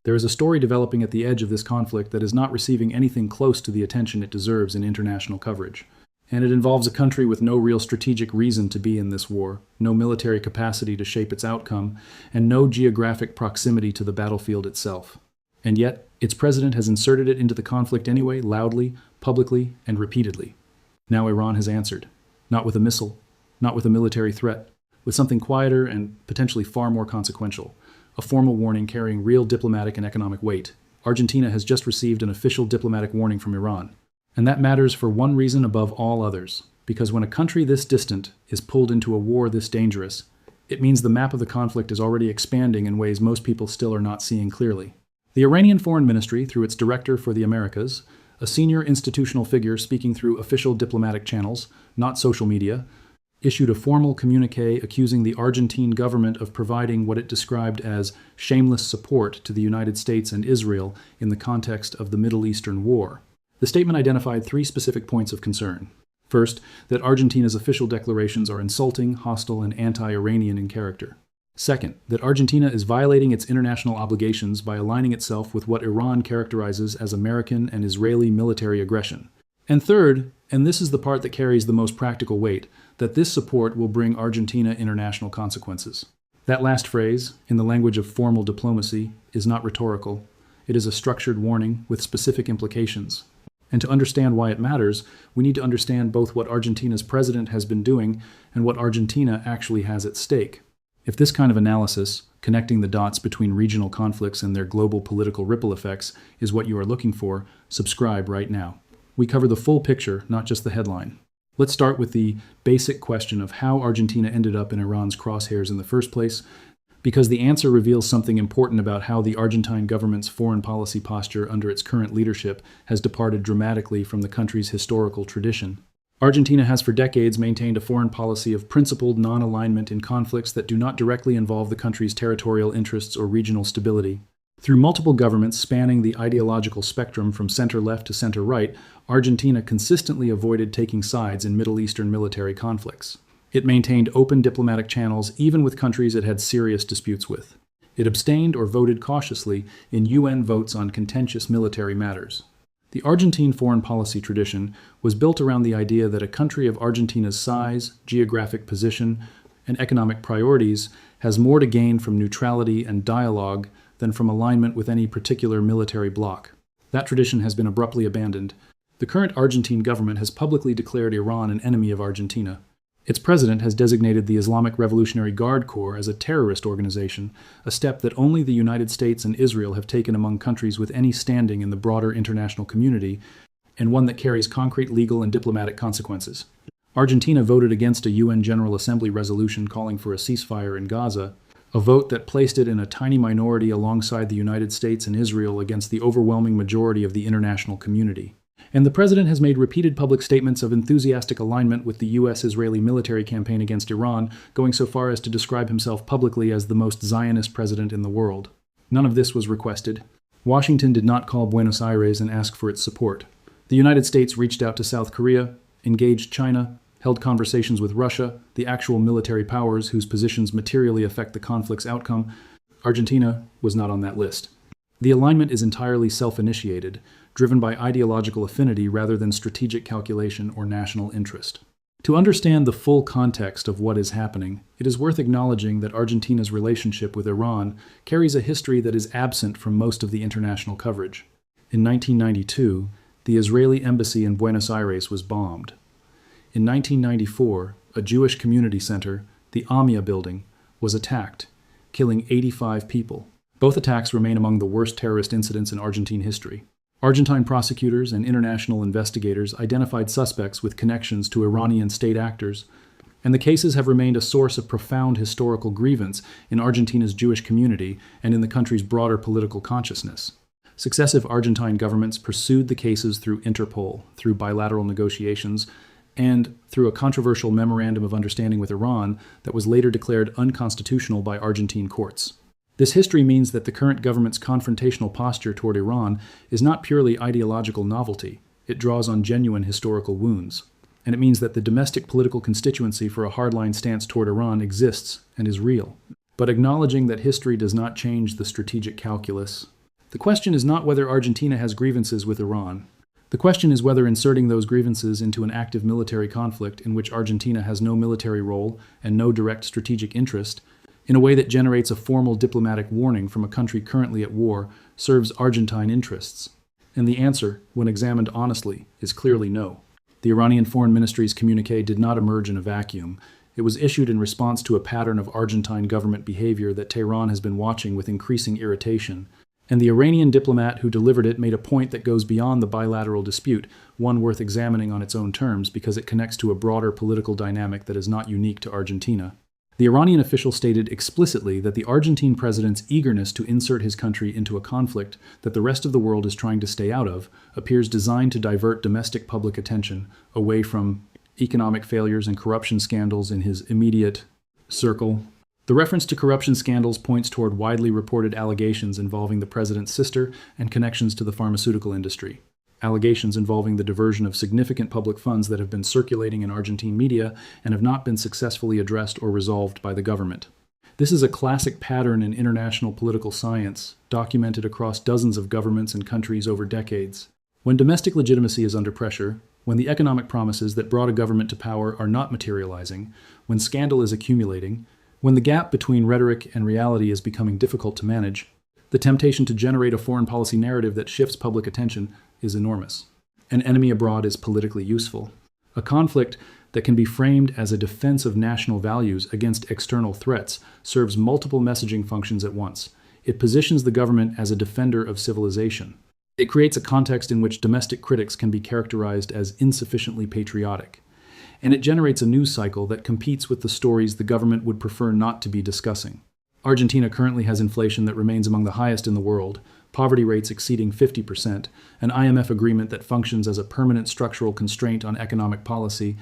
There is a story developing at the edge of this conflict that is not receiving anything close to the attention it deserves in international coverage. And it involves a country with no real strategic reason to be in this war, no military capacity to shape its outcome, and no geographic proximity to the battlefield itself. And yet, its president has inserted it into the conflict anyway, loudly, publicly, and repeatedly. Now Iran has answered. Not with a missile, not with a military threat, with something quieter and potentially far more consequential. A formal warning carrying real diplomatic and economic weight. Argentina has just received an official diplomatic warning from Iran. And that matters for one reason above all others, because when a country this distant is pulled into a war this dangerous, it means the map of the conflict is already expanding in ways most people still are not seeing clearly. The Iranian Foreign Ministry, through its Director for the Americas, a senior institutional figure speaking through official diplomatic channels, not social media, issued a formal communiqué accusing the Argentine government of providing what it described as shameless support to the United States and Israel in the context of the Middle Eastern war. The statement identified three specific points of concern. First, that Argentina's official declarations are insulting, hostile, and anti-Iranian in character. Second, that Argentina is violating its international obligations by aligning itself with what Iran characterizes as American and Israeli military aggression. And third, and this is the part that carries the most practical weight, that this support will bring Argentina international consequences. That last phrase, in the language of formal diplomacy, is not rhetorical. It is a structured warning with specific implications. And to understand why it matters, we need to understand both what Argentina's president has been doing and what Argentina actually has at stake. If this kind of analysis, connecting the dots between regional conflicts and their global political ripple effects, is what you are looking for, subscribe right now. We cover the full picture, not just the headline. Let's start with the basic question of how Argentina ended up in Iran's crosshairs in the first place, because the answer reveals something important about how the Argentine government's foreign policy posture under its current leadership has departed dramatically from the country's historical tradition. Argentina has for decades maintained a foreign policy of principled non-alignment in conflicts that do not directly involve the country's territorial interests or regional stability. Through multiple governments spanning the ideological spectrum from center-left to center-right, Argentina consistently avoided taking sides in Middle Eastern military conflicts. It maintained open diplomatic channels even with countries it had serious disputes with. It abstained or voted cautiously in UN votes on contentious military matters. The Argentine foreign policy tradition was built around the idea that a country of Argentina's size, geographic position, and economic priorities has more to gain from neutrality and dialogue than from alignment with any particular military bloc. That tradition has been abruptly abandoned. The current Argentine government has publicly declared Iran an enemy of Argentina. Its president has designated the Islamic Revolutionary Guard Corps as a terrorist organization, a step that only the United States and Israel have taken among countries with any standing in the broader international community, and one that carries concrete legal and diplomatic consequences. Argentina voted against a UN General Assembly resolution calling for a ceasefire in Gaza, a vote that placed it in a tiny minority alongside the United States and Israel against the overwhelming majority of the international community. And the president has made repeated public statements of enthusiastic alignment with the U.S.-Israeli military campaign against Iran, going so far as to describe himself publicly as the most Zionist president in the world. None of this was requested. Washington did not call Buenos Aires and ask for its support. The United States reached out to South Korea, engaged China, held conversations with Russia, the actual military powers whose positions materially affect the conflict's outcome. Argentina was not on that list. The alignment is entirely self-initiated, driven by ideological affinity rather than strategic calculation or national interest. To understand the full context of what is happening, it is worth acknowledging that Argentina's relationship with Iran carries a history that is absent from most of the international coverage. In 1992, the Israeli embassy in Buenos Aires was bombed. In 1994, a Jewish community center, the Amia building, was attacked, killing 85 people. Both attacks remain among the worst terrorist incidents in Argentine history. Argentine prosecutors and international investigators identified suspects with connections to Iranian state actors, and the cases have remained a source of profound historical grievance in Argentina's Jewish community and in the country's broader political consciousness. Successive Argentine governments pursued the cases through Interpol, through bilateral negotiations, and through a controversial memorandum of understanding with Iran that was later declared unconstitutional by Argentine courts. This history means that the current government's confrontational posture toward Iran is not purely ideological novelty. It draws on genuine historical wounds. And it means that the domestic political constituency for a hardline stance toward Iran exists and is real. But acknowledging that history does not change the strategic calculus, The question is not whether Argentina has grievances with Iran. The question is whether inserting those grievances into an active military conflict in which Argentina has no military role and no direct strategic interest, in a way that generates a formal diplomatic warning from a country currently at war, serves Argentine interests. And the answer, when examined honestly, is clearly no. The Iranian Foreign Ministry's communiqué did not emerge in a vacuum. It was issued in response to a pattern of Argentine government behavior that Tehran has been watching with increasing irritation. And the Iranian diplomat who delivered it made a point that goes beyond the bilateral dispute, one worth examining on its own terms because it connects to a broader political dynamic that is not unique to Argentina. The Iranian official stated explicitly that the Argentine president's eagerness to insert his country into a conflict that the rest of the world is trying to stay out of appears designed to divert domestic public attention away from economic failures and corruption scandals in his immediate circle. The reference to corruption scandals points toward widely reported allegations involving the president's sister and connections to the pharmaceutical industry. Allegations involving the diversion of significant public funds that have been circulating in Argentine media and have not been successfully addressed or resolved by the government. This is a classic pattern in international political science, documented across dozens of governments and countries over decades. When domestic legitimacy is under pressure, when the economic promises that brought a government to power are not materializing, when scandal is accumulating, when the gap between rhetoric and reality is becoming difficult to manage, the temptation to generate a foreign policy narrative that shifts public attention is enormous. An enemy abroad is politically useful. A conflict that can be framed as a defense of national values against external threats serves multiple messaging functions at once. It positions the government as a defender of civilization. It creates a context in which domestic critics can be characterized as insufficiently patriotic. And it generates a news cycle that competes with the stories the government would prefer not to be discussing. Argentina currently has inflation that remains among the highest in the world, poverty rates exceeding 50%, an IMF agreement that functions as a permanent structural constraint on economic policy,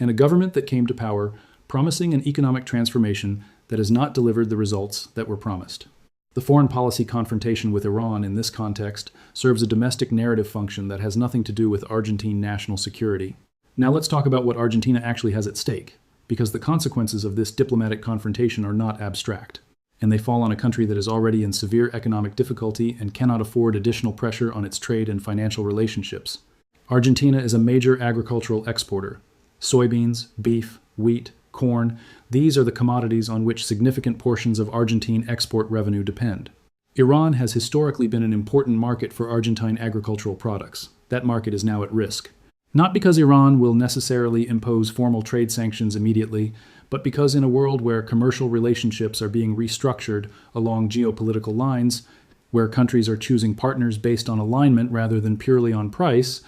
and a government that came to power promising an economic transformation that has not delivered the results that were promised. The foreign policy confrontation with Iran in this context serves a domestic narrative function that has nothing to do with Argentine national security. Now let's talk about what Argentina actually has at stake, because the consequences of this diplomatic confrontation are not abstract, and they fall on a country that is already in severe economic difficulty and cannot afford additional pressure on its trade and financial relationships. Argentina is a major agricultural exporter. Soybeans, beef, wheat, corn, these are the commodities on which significant portions of Argentine export revenue depend. Iran has historically been an important market for Argentine agricultural products. That market is now at risk. Not because Iran will necessarily impose formal trade sanctions immediately, but because in a world where commercial relationships are being restructured along geopolitical lines, where countries are choosing partners based on alignment rather than purely on price,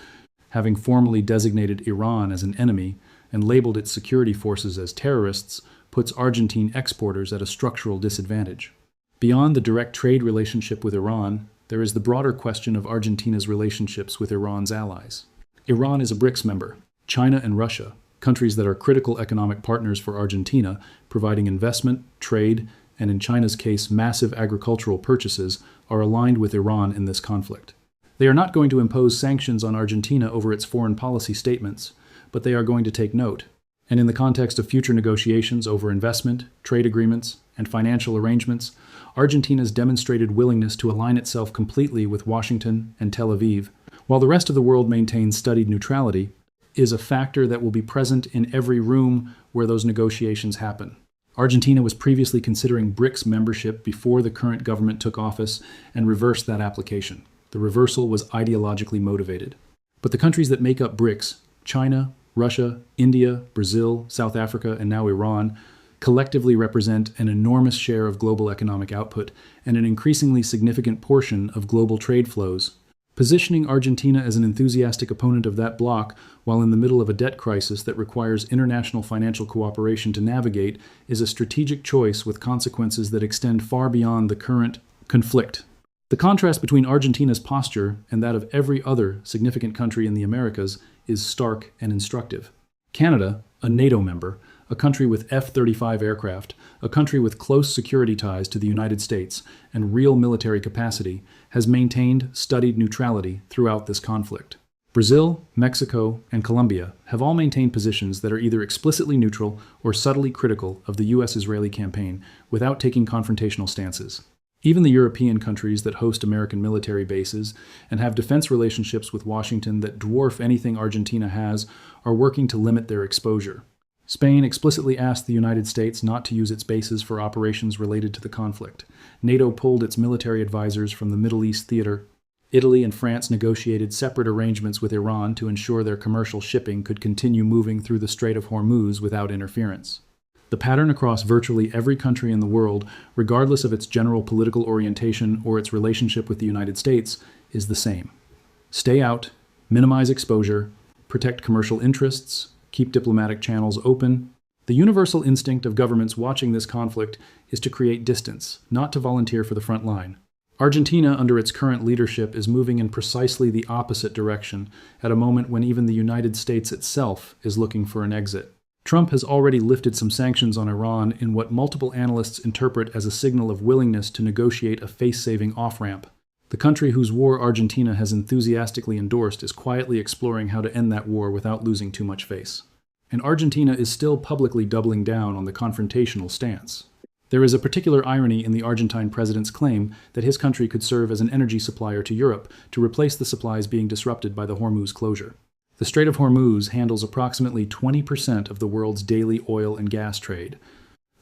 having formally designated Iran as an enemy and labeled its security forces as terrorists, puts Argentine exporters at a structural disadvantage. Beyond the direct trade relationship with Iran, there is the broader question of Argentina's relationships with Iran's allies. Iran is a BRICS member. China and Russia, countries that are critical economic partners for Argentina, providing investment, trade, and in China's case, massive agricultural purchases, are aligned with Iran in this conflict. They are not going to impose sanctions on Argentina over its foreign policy statements, but they are going to take note. And in the context of future negotiations over investment, trade agreements, and financial arrangements, Argentina's demonstrated willingness to align itself completely with Washington and Tel Aviv, while the rest of the world maintains studied neutrality, is a factor that will be present in every room where those negotiations happen. Argentina was previously considering BRICS membership before the current government took office and reversed that application. The reversal was ideologically motivated. But the countries that make up BRICS, China, Russia, India, Brazil, South Africa, and now Iran, collectively represent an enormous share of global economic output and an increasingly significant portion of global trade flows. Positioning Argentina as an enthusiastic opponent of that bloc while in the middle of a debt crisis that requires international financial cooperation to navigate is a strategic choice with consequences that extend far beyond the current conflict. The contrast between Argentina's posture and that of every other significant country in the Americas is stark and instructive. Canada, a NATO member, a country with F-35 aircraft, a country with close security ties to the United States and real military capacity, has maintained studied neutrality throughout this conflict. Brazil, Mexico, and Colombia have all maintained positions that are either explicitly neutral or subtly critical of the U.S.-Israeli campaign without taking confrontational stances. Even the European countries that host American military bases and have defense relationships with Washington that dwarf anything Argentina has are working to limit their exposure. Spain explicitly asked the United States not to use its bases for operations related to the conflict. NATO pulled its military advisors from the Middle East theater. Italy and France negotiated separate arrangements with Iran to ensure their commercial shipping could continue moving through the Strait of Hormuz without interference. The pattern across virtually every country in the world, regardless of its general political orientation or its relationship with the United States, is the same. Stay out, minimize exposure, protect commercial interests, keep diplomatic channels open. The universal instinct of governments watching this conflict is to create distance, not to volunteer for the front line. Argentina, under its current leadership, is moving in precisely the opposite direction at a moment when even the United States itself is looking for an exit. Trump has already lifted some sanctions on Iran in what multiple analysts interpret as a signal of willingness to negotiate a face-saving off-ramp. The country whose war Argentina has enthusiastically endorsed is quietly exploring how to end that war without losing too much face. And Argentina is still publicly doubling down on the confrontational stance. There is a particular irony in the Argentine president's claim that his country could serve as an energy supplier to Europe to replace the supplies being disrupted by the Hormuz closure. The Strait of Hormuz handles approximately 20% of the world's daily oil and gas trade.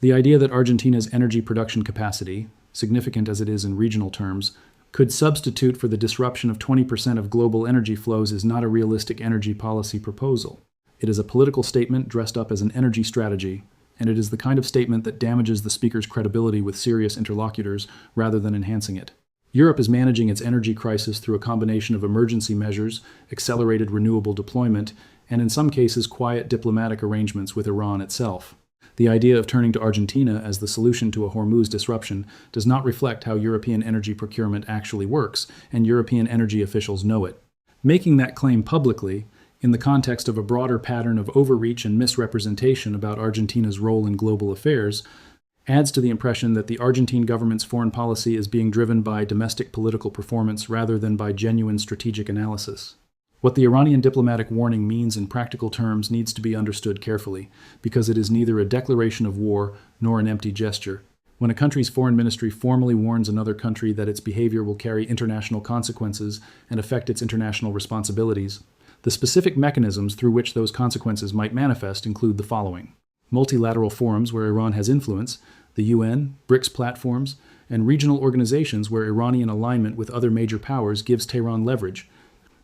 The idea that Argentina's energy production capacity, significant as it is in regional terms, could substitute for the disruption of 20% of global energy flows is not a realistic energy policy proposal. It is a political statement dressed up as an energy strategy, and it is the kind of statement that damages the speaker's credibility with serious interlocutors rather than enhancing it. Europe is managing its energy crisis through a combination of emergency measures, accelerated renewable deployment, and in some cases quiet diplomatic arrangements with Iran itself. The idea of turning to Argentina as the solution to a Hormuz disruption does not reflect how European energy procurement actually works, and European energy officials know it. Making that claim publicly, in the context of a broader pattern of overreach and misrepresentation about Argentina's role in global affairs, adds to the impression that the Argentine government's foreign policy is being driven by domestic political performance rather than by genuine strategic analysis. What the Iranian diplomatic warning means in practical terms needs to be understood carefully, because it is neither a declaration of war nor an empty gesture. When a country's foreign ministry formally warns another country that its behavior will carry international consequences and affect its international responsibilities, the specific mechanisms through which those consequences might manifest include the following: multilateral forums where Iran has influence, the UN, BRICS platforms, and regional organizations where Iranian alignment with other major powers gives Tehran leverage,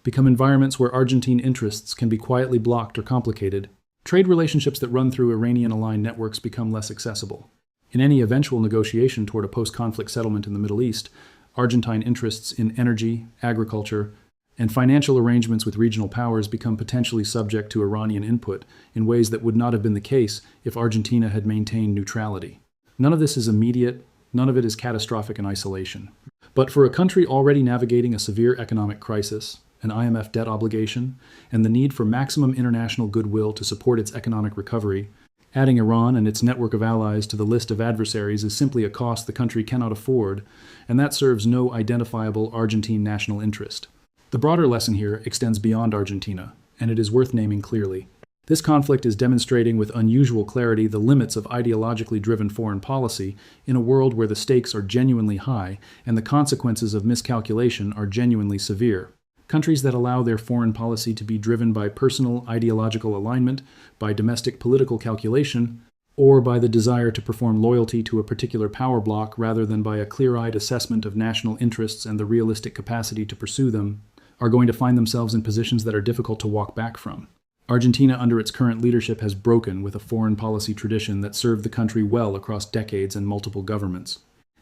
become environments where Argentine interests can be quietly blocked or complicated. Trade relationships that run through Iranian-aligned networks become less accessible. In any eventual negotiation toward a post-conflict settlement in the Middle East, Argentine interests in energy, agriculture, and financial arrangements with regional powers become potentially subject to Iranian input in ways that would not have been the case if Argentina had maintained neutrality. None of this is immediate, none of it is catastrophic in isolation. But for a country already navigating a severe economic crisis, an IMF debt obligation, and the need for maximum international goodwill to support its economic recovery, adding Iran and its network of allies to the list of adversaries is simply a cost the country cannot afford, and that serves no identifiable Argentine national interest. The broader lesson here extends beyond Argentina, and it is worth naming clearly. This conflict is demonstrating with unusual clarity the limits of ideologically driven foreign policy in a world where the stakes are genuinely high and the consequences of miscalculation are genuinely severe. Countries that allow their foreign policy to be driven by personal ideological alignment, by domestic political calculation, or by the desire to perform loyalty to a particular power bloc rather than by a clear-eyed assessment of national interests and the realistic capacity to pursue them, are going to find themselves in positions that are difficult to walk back from. Argentina, under its current leadership, has broken with a foreign policy tradition that served the country well across decades and multiple governments.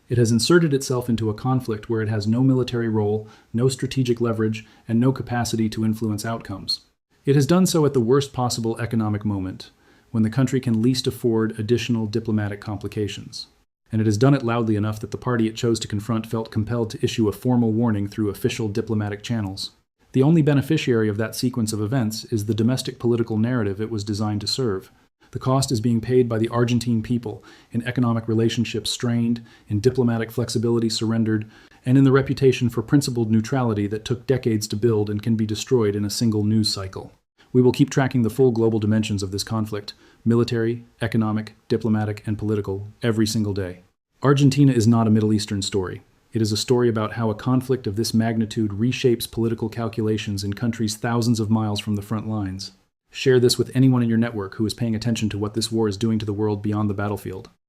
It has inserted itself into a conflict where it has no military role, no strategic leverage, and no capacity to influence outcomes. It has done so at the worst possible economic moment, when the country can least afford additional diplomatic complications. And it has done it loudly enough that the party it chose to confront felt compelled to issue a formal warning through official diplomatic channels. The only beneficiary of that sequence of events is the domestic political narrative it was designed to serve. The cost is being paid by the Argentine people in economic relationships strained, in diplomatic flexibility surrendered, and in the reputation for principled neutrality that took decades to build and can be destroyed in a single news cycle. We will keep tracking the full global dimensions of this conflict, military, economic, diplomatic, and political, every single day. Argentina is not a Middle Eastern story. It is a story about how a conflict of this magnitude reshapes political calculations in countries thousands of miles from the front lines. Share this with anyone in your network who is paying attention to what this war is doing to the world beyond the battlefield.